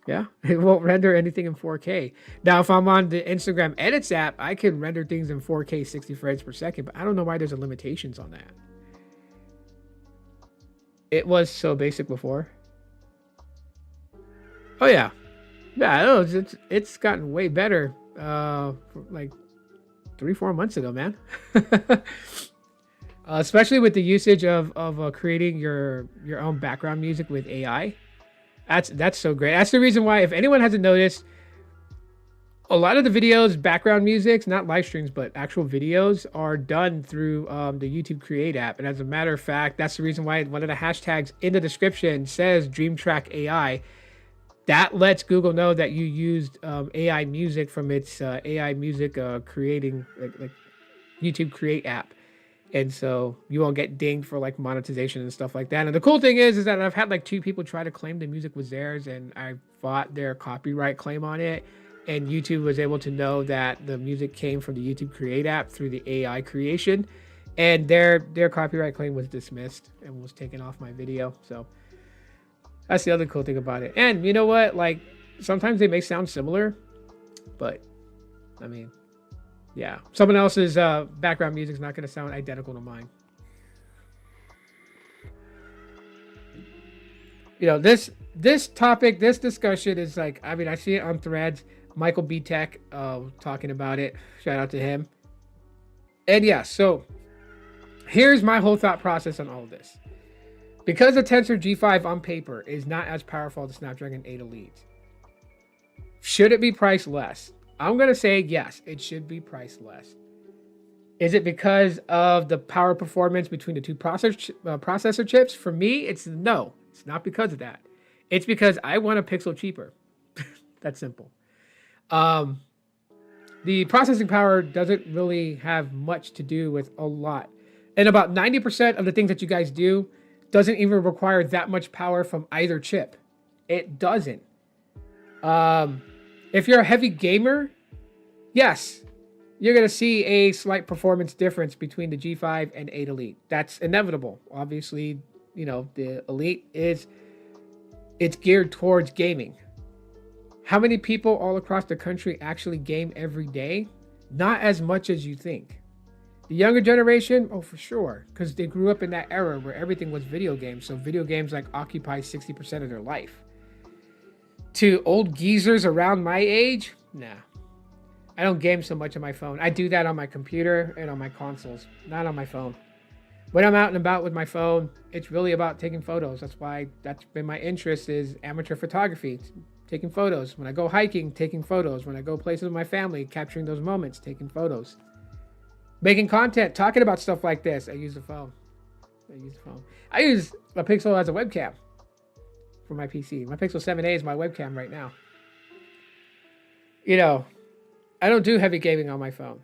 yeah, it won't render anything in 4K. Now, if I'm on the Instagram Edits app, I can render things in 4K 60 frames per second, but I don't know why there's limitations on that. It was so basic before. Oh yeah. Yeah, it's gotten way better like 3-4 months ago, man. Especially with the usage of creating your own background music with AI. That's so great. That's the reason why, if anyone hasn't noticed, a lot of the videos, background music, not live streams, but actual videos, are done through the YouTube Create app. And as a matter of fact, that's the reason why one of the hashtags in the description says DreamTrack AI. That lets Google know that you used AI music from its AI music creating like YouTube Create app. And so you won't get dinged for like monetization and stuff like that. And the cool thing is that I've had like 2 people try to claim the music was theirs, and I fought their copyright claim on it. And YouTube was able to know that the music came from the YouTube Create app through the AI creation, and their copyright claim was dismissed and was taken off my video. So that's the other cool thing about it. And you know what? Like, sometimes they may sound similar, but I mean, yeah, someone else's background music is not going to sound identical to mine. This topic, this discussion is like, I mean, I see it on Threads. Michael B. Tech talking about it. Shout out to him. And yeah, so here's my whole thought process on all of this. Because the Tensor G5 on paper is not as powerful as the Snapdragon 8 Elite, should it be priced less? I'm going to say yes, it should be priced less. Is it because of the power performance between the two processor chips? For me, it's no. It's not because of that. It's because I want a Pixel cheaper. That's simple. The processing power doesn't really have much to do with a lot. And about 90% of the things that you guys do doesn't even require that much power from either chip. It doesn't. If you're a heavy gamer, yes, you're going to see a slight performance difference between the G5 and 8 Elite. That's inevitable. Obviously, the Elite it's geared towards gaming. How many people all across the country actually game every day? Not as much as you think. The younger generation, oh, for sure, because they grew up in that era where everything was video games. So video games like occupy 60% of their life. To old geezers around my age, nah. I don't game so much on my phone. I do that on my computer and on my consoles, not on my phone. When I'm out and about with my phone, it's really about taking photos. That's been my interest, is amateur photography, taking photos. When I go hiking, taking photos. When I go places with my family, capturing those moments, taking photos. Making content, talking about stuff like this, I use the phone. I use a Pixel as a webcam for my PC. My Pixel 7a is my webcam right now. I don't do heavy gaming on my phone.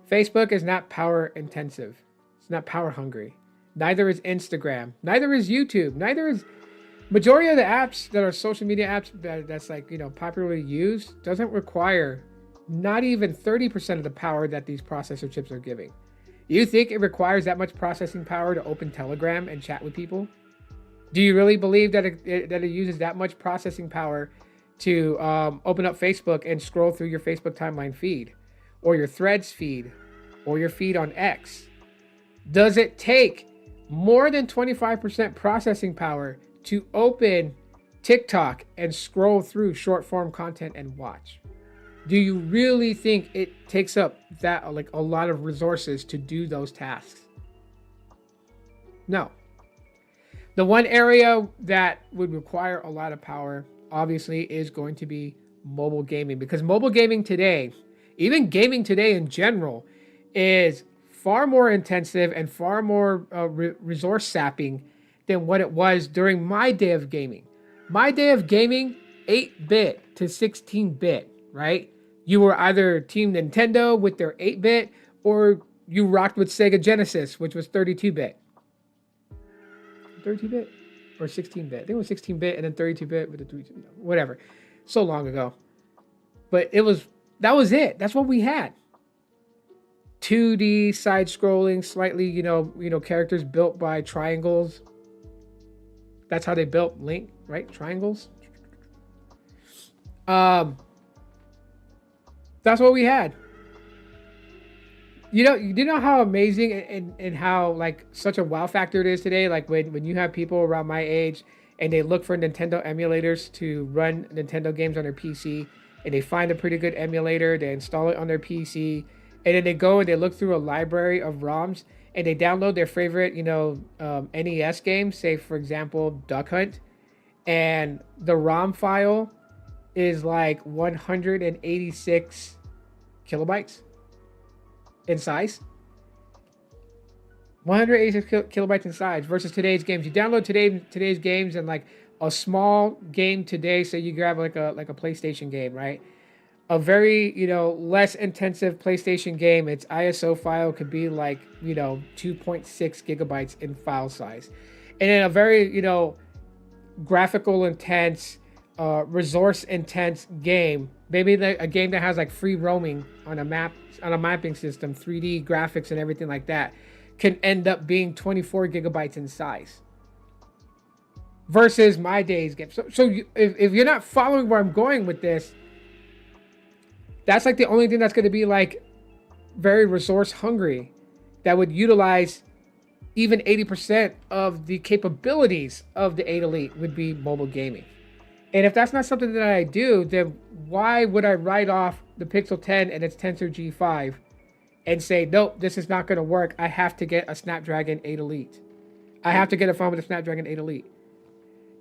Facebook is not power intensive. It's not power hungry. Neither is Instagram. Neither is YouTube. Neither is majority of the apps that are social media apps that's like, popularly used doesn't require not even 30% of the power that these processor chips are giving. You think it requires that much processing power to open Telegram and chat with people? Do you really believe that it uses that much processing power to open up Facebook and scroll through your Facebook timeline feed, or your Threads feed, or your feed on X? Does it take more than 25% processing power to open TikTok and scroll through short form content and watch. Do you really think it takes up that like a lot of resources to do those tasks? No. The one area that would require a lot of power, obviously, is going to be mobile gaming, because mobile gaming today, even gaming today in general, is far more intensive and far more resource sapping than what it was during my day of gaming. My day of gaming, 8-bit to 16-bit, right? You were either Team Nintendo with their 8-bit, or you rocked with Sega Genesis, which was 32-bit. 32-bit or 16-bit. I think it was 16-bit and then 32-bit with the 3, whatever. So long ago. But that was it. That's what we had. 2D side scrolling, slightly, characters built by triangles. That's how they built Link, right? Triangles. That's what we had. You know how amazing and how like such a wow factor it is today. Like when you have people around my age and they look for Nintendo emulators to run Nintendo games on their PC, and they find a pretty good emulator, they install it on their PC, and then they go and they look through a library of ROMs and they download their favorite, NES games, say for example, Duck Hunt, and the ROM file is like 186 kilobytes in size. 186 kilobytes in size versus today's games. You download today's games, and like a small game today, so you grab like a PlayStation game, right? A very, less intensive PlayStation game, its ISO file could be like, 2.6 gigabytes in file size. And in a very, graphical intense, resource intense game, maybe like a game that has like free roaming on a mapping system, 3D graphics and everything like that, can end up being 24 gigabytes in size. Versus my day's game. So if you're not following where I'm going with this, that's like the only thing that's going to be like very resource hungry, that would utilize even 80% of the capabilities of the 8 Elite would be mobile gaming. And if that's not something that I do, then why would I write off the Pixel 10 and its Tensor G5 and say, nope, this is not going to work. I have to get a Snapdragon 8 Elite. I have to get a phone with a Snapdragon 8 Elite.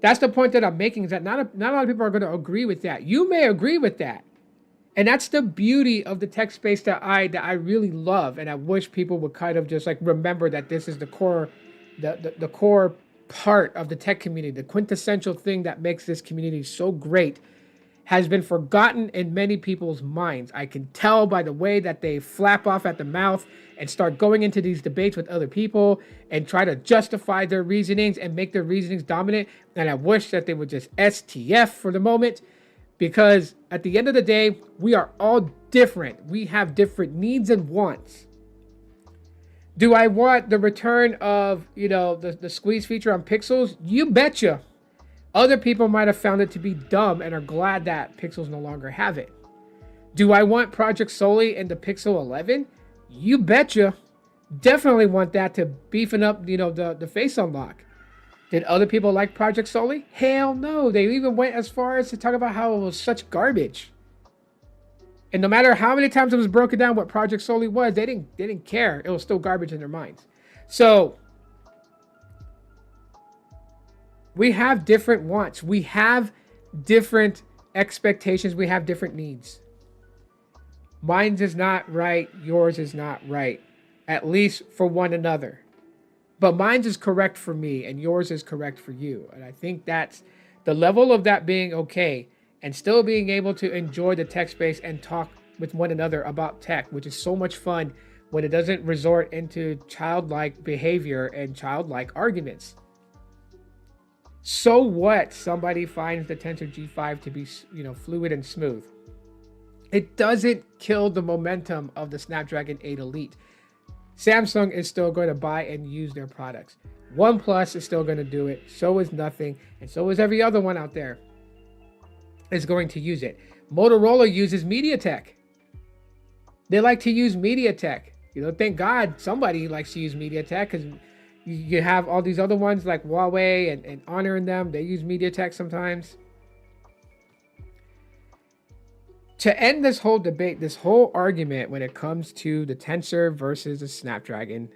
That's the point that I'm making, is that not a lot of people are going to agree with that. You may agree with that. And that's the beauty of the tech space that I really love. And I wish people would kind of just like remember that this is the core part of the tech community. The quintessential thing that makes this community so great has been forgotten in many people's minds. I can tell by the way that they flap off at the mouth and start going into these debates with other people and try to justify their reasonings and make their reasonings dominant. And I wish that they would just STF for the moment, because at the end of the day, we are all different. We have different needs and wants. Do I want the return of, the squeeze feature on Pixels? You betcha. Other people might have found it to be dumb and are glad that Pixels no longer have it. Do I want Project Soli in the Pixel 11? You betcha. Definitely want that to beefing up, the face unlock. Did other people like Project Soli? Hell no. They even went as far as to talk about how it was such garbage. And no matter how many times it was broken down what Project Soli was, they didn't care. It was still garbage in their minds. So we have different wants. We have different expectations. We have different needs. Mine is not right. Yours is not right. At least for one another. But mine is correct for me and yours is correct for you. And I think that's the level of that being okay, and still being able to enjoy the tech space and talk with one another about tech, which is so much fun when it doesn't resort into childlike behavior and childlike arguments. So what? Somebody finds the Tensor G5 to be, fluid and smooth. It doesn't kill the momentum of the Snapdragon 8 Elite. Samsung is still going to buy and use their products. OnePlus is still going to do it. So is Nothing. And so is every other one out there is going to use it. Motorola uses MediaTek. They like to use MediaTek. Thank God somebody likes to use MediaTek, because, You have all these other ones like Huawei and Honor in them. They use MediaTek sometimes. To end this whole debate, this whole argument when it comes to the Tensor versus the Snapdragon,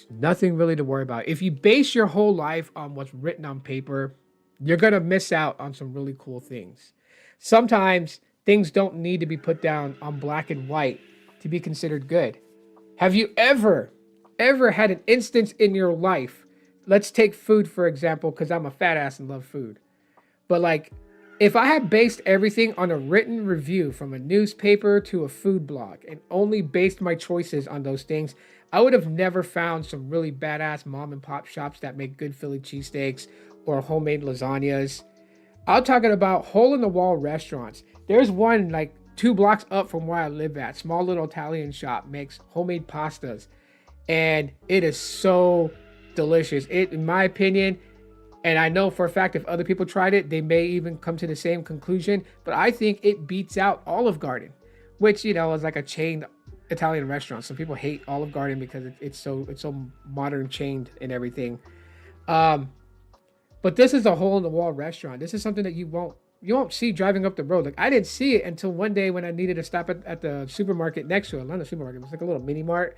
nothing really to worry about. If you base your whole life on what's written on paper, you're going to miss out on some really cool things. Sometimes things don't need to be put down on black and white to be considered good. Have you ever had an instance in your life? Let's take food, for example, because I'm a fat ass and love food. But like, if I had based everything on a written review from a newspaper to a food blog and only based my choices on those things, I would have never found some really badass mom and pop shops that make good Philly cheesesteaks or homemade lasagnas. I'm talking about hole in the wall restaurants. There's one like 2 blocks up from where I live at. Small little Italian shop makes homemade pastas. And it is so delicious. It, in my opinion, and I know for a fact if other people tried it, they may even come to the same conclusion. But I think it beats out Olive Garden, which, you know, is like a chained Italian restaurant. Some people hate Olive Garden because it's so modern, chained and everything. But this is a hole in the wall restaurant. This is something that you won't see driving up the road. Like, I didn't see it until one day when I needed to stop at the supermarket next to it. Not a supermarket, it was like a little mini mart.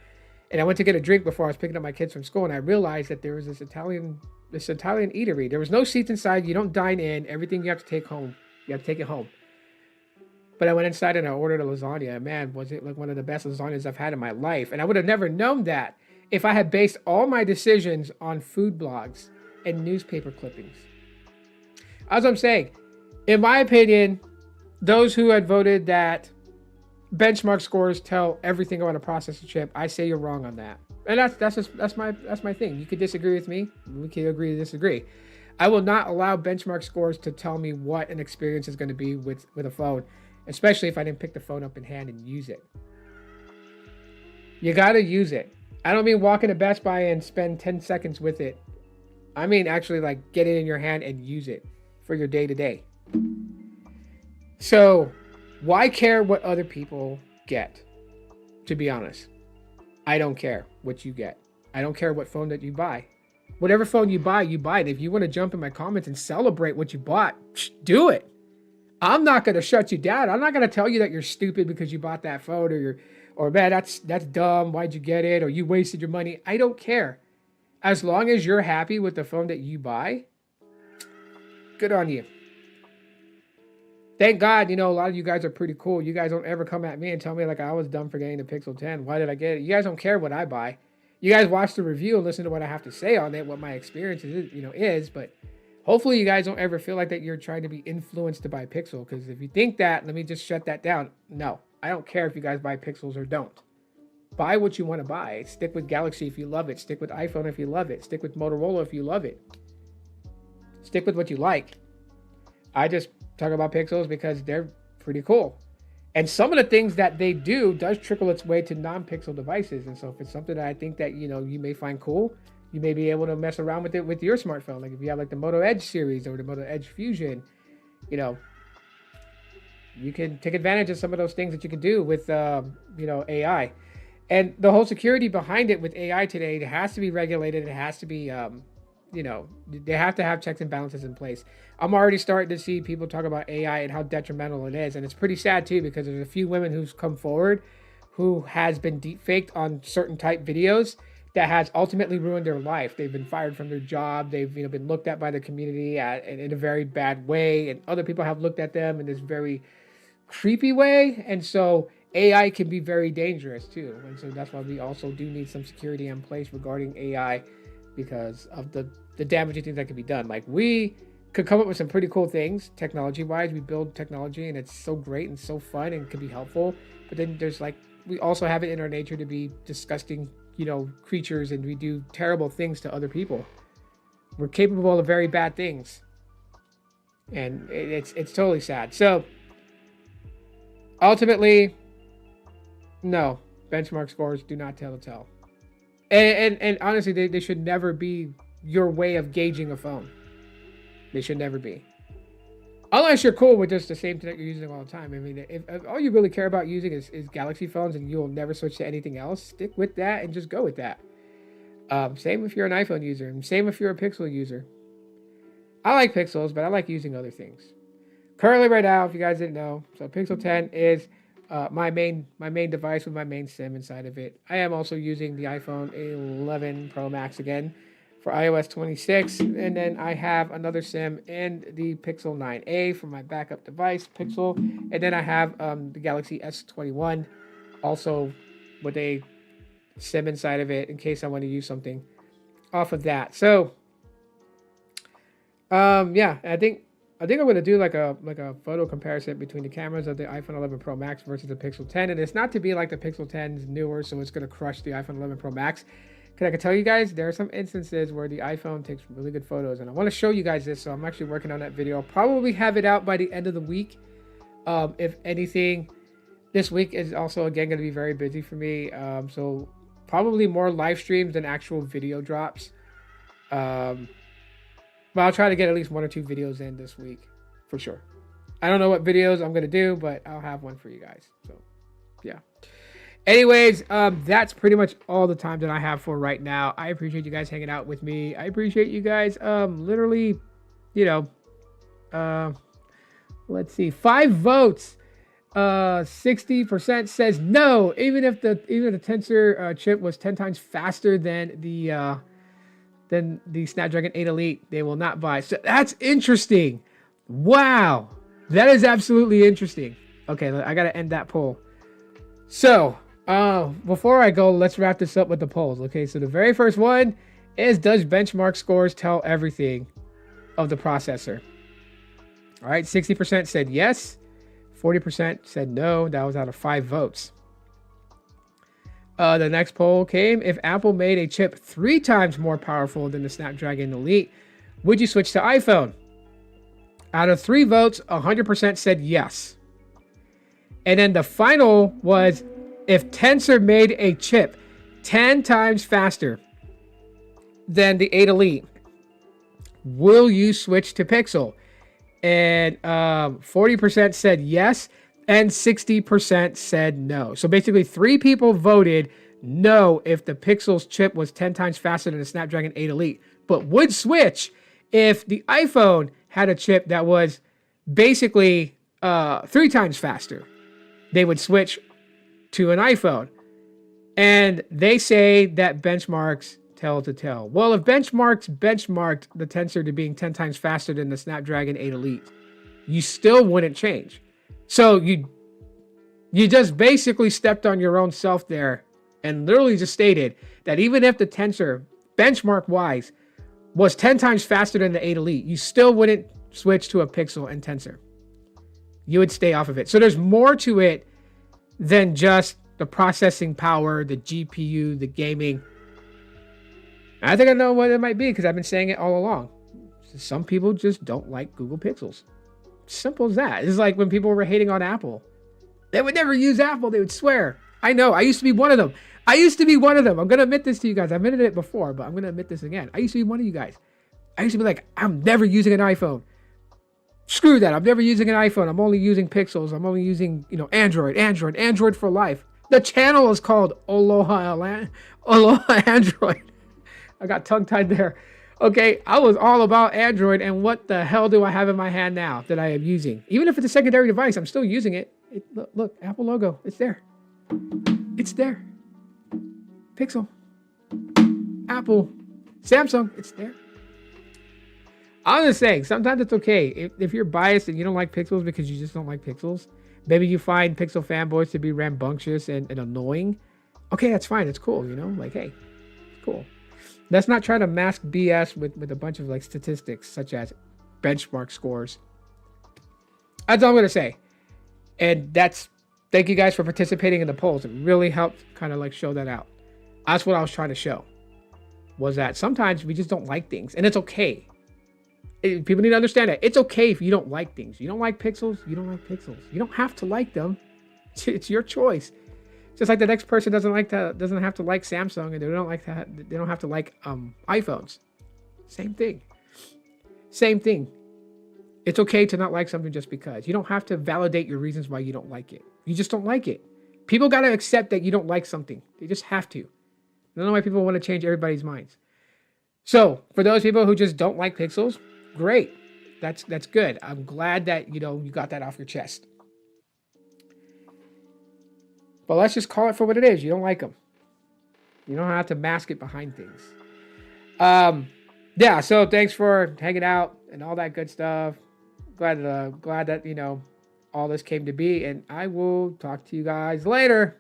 And I went to get a drink before I was picking up my kids from school, and I realized that there was this Italian eatery. There was no seats inside. You don't dine in. Everything you have to take home. You have to take it home. But I went inside and I ordered a lasagna. And man, was it like one of the best lasagnas I've had in my life. And I would have never known that if I had based all my decisions on food blogs and newspaper clippings. As I'm saying, in my opinion, those who had voted that benchmark scores tell everything about a processor chip, I say you're wrong on that. And that's my thing. You could disagree with me. We can agree to disagree. I will not allow benchmark scores to tell me what an experience is going to be with a phone, especially if I didn't pick the phone up in hand and use it. You got to use it. I don't mean walk into Best Buy and spend 10 seconds with it. I mean actually like get it in your hand and use it for your day to day. So why care what other people get? To be honest, I don't care what you get. I don't care what phone that you buy. Whatever phone you buy, you buy it. If you want to jump in my comments and celebrate what you bought, do it. I'm not going to shut you down. I'm not going to tell you that you're stupid because you bought that phone or man, that's dumb. Why'd you get it? Or you wasted your money. I don't care. As long as you're happy with the phone that you buy, good on you. Thank God, you know, a lot of you guys are pretty cool. You guys don't ever come at me and tell me like I was dumb for getting the Pixel 10. Why did I get it? You guys don't care what I buy. You guys watch the review and listen to what I have to say on it, what my experience is, but hopefully you guys don't ever feel like that you're trying to be influenced to buy Pixel, because if you think that, let me just shut that down. No, I don't care if you guys buy Pixels or don't. Buy what you want to buy. Stick with Galaxy if you love it. Stick with iPhone if you love it. Stick with Motorola if you love it. Stick with what you like. I just talk about Pixels because they're pretty cool. And some of the things that they do does trickle its way to non-Pixel devices. And so if it's something that I think that, you know, you may find cool, you may be able to mess around with it with your smartphone. Like if you have like the Moto Edge series or the Moto Edge Fusion, you know, you can take advantage of some of those things that you can do with, AI. And the whole security behind it with AI today, it has to be regulated. It has to be, they have to have checks and balances in place. I'm already starting to see people talk about AI and how detrimental it is. And it's pretty sad too, because there's a few women who's come forward who has been deepfaked on certain type videos that has ultimately ruined their life. They've been fired from their job. They've been looked at by the community in a very bad way. And other people have looked at them in this very creepy way. And so AI can be very dangerous too. And so that's why we also do need some security in place regarding AI, because of the damaging things that can be done. Like we could come up with some pretty cool things technology wise. We build technology and it's so great and so fun and can be helpful. But then there's like, we also have it in our nature to be disgusting, creatures, and we do terrible things to other people. We're capable of very bad things. And it's totally sad. So ultimately, no, benchmark scores do not tell the tale. And honestly, they should never be your way of gauging a phone. They should never be. Unless you're cool with just the same thing that you're using all the time. I mean, if all you really care about using is Galaxy phones and you'll never switch to anything else, stick with that and just go with that. Same if you're an iPhone user, and same if you're a Pixel user. I like Pixels, but I like using other things. Currently, right now, if you guys didn't know, so Pixel 10 is my main device with my main SIM inside of it. I am also using the iPhone 11 Pro Max again for iOS 26, and then I have another SIM in the Pixel 9a for my backup device, Pixel, and then I have the Galaxy S21, also with a SIM inside of it in case I want to use something off of that. So, yeah, I think I'm gonna do like a photo comparison between the cameras of the iPhone 11 Pro Max versus the Pixel 10, and it's not to be like the Pixel 10's newer, so it's gonna crush the iPhone 11 Pro Max. Because I can tell you guys, there are some instances where the iPhone takes really good photos, and I want to show you guys this. So I'm actually working on that video. I'll probably have it out by the end of the week. If anything, this week is also again gonna be very busy for me. So probably more live streams than actual video drops. But I'll try to get at least 1 or 2 videos in this week, for sure. I don't know what videos I'm going to do, but I'll have one for you guys. So, yeah. Anyways, that's pretty much all the time that I have for right now. I appreciate you guys hanging out with me. I appreciate you guys, literally, you know, let's see, 5 votes. 60% says no, even if the Tensor chip was 10 times faster than the Snapdragon 8 Elite, they will not buy. So that's interesting. Wow. That is absolutely interesting. Okay, I got to end that poll. So, before I go, let's wrap this up with the polls. Okay, so the very first one is, does benchmark scores tell everything of the processor? All right, 60% said yes. 40% said no. That was out of 5 votes. The next poll came, if Apple made a chip 3 times more powerful than the Snapdragon Elite, would you switch to iPhone? Out of 3 votes, 100% said yes. And then the final was, if Tensor made a chip 10 times faster than the 8 Elite, will you switch to Pixel? And 40% said yes, and 60% said no. So basically 3 people voted no if the Pixel's chip was 10 times faster than the Snapdragon 8 Elite, but would switch if the iPhone had a chip that was basically 3 times faster. They would switch to an iPhone. And they say that benchmarks tell to tell. Well, if benchmarks benchmarked the Tensor to being 10 times faster than the Snapdragon 8 Elite, you still wouldn't change. So you just basically stepped on your own self there and literally just stated that even if the Tensor, benchmark-wise, was 10 times faster than the 8 Elite, you still wouldn't switch to a Pixel and Tensor. You would stay off of it. So there's more to it than just the processing power, the GPU, the gaming. I think I know what it might be because I've been saying it all along. Some people just don't like Google Pixels. Simple as that. It's like when people were hating on Apple. They would never use Apple. They would swear. I know. I used to be one of them. I'm going to admit this to you guys. I admitted it before, but I'm going to admit this again. I used to be one of you guys. I used to be like, I'm never using an iPhone. Screw that. I'm never using an iPhone. I'm only using Pixels. I'm only using, Android for life. The channel is called Aloha Android. I got tongue-tied there. Okay, I was all about Android, and what the hell do I have in my hand now that I am using? Even if it's a secondary device, I'm still using it. Look, Apple logo. It's there. It's there. Pixel. Apple. Samsung. It's there. I'm just saying, sometimes it's okay. If you're biased and you don't like Pixels because you just don't like Pixels, maybe you find Pixel fanboys to be rambunctious and annoying. Okay, that's fine. It's cool, Like, hey, it's cool. Let's not try to mask BS with a bunch of like statistics such as benchmark scores. That's all I'm going to say. And thank you guys for participating in the polls. It really helped kind of like show that out. That's what I was trying to show, was that sometimes we just don't like things, and it's okay. People need to understand that. It's okay if you don't like things. You don't like Pixels, you don't like Pixels. You don't have to like them. It's your choice. Just like the next person doesn't have to like Samsung, and they don't have to like iPhones. Same thing. It's okay to not like something just because. You don't have to validate your reasons why you don't like it. You just don't like it. People got to accept that you don't like something. They just have to. And don't know why people want to change everybody's minds. So for those people who just don't like pixels, great. That's good. I'm glad that you got that off your chest. But let's just call it for what it is. You don't like them. You don't have to mask it behind things. Yeah. So thanks for hanging out and all that good stuff. Glad that all this came to be, and I will talk to you guys later.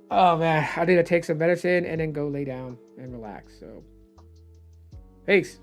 Oh man, I need to take some medicine and then go lay down and relax. So, peace.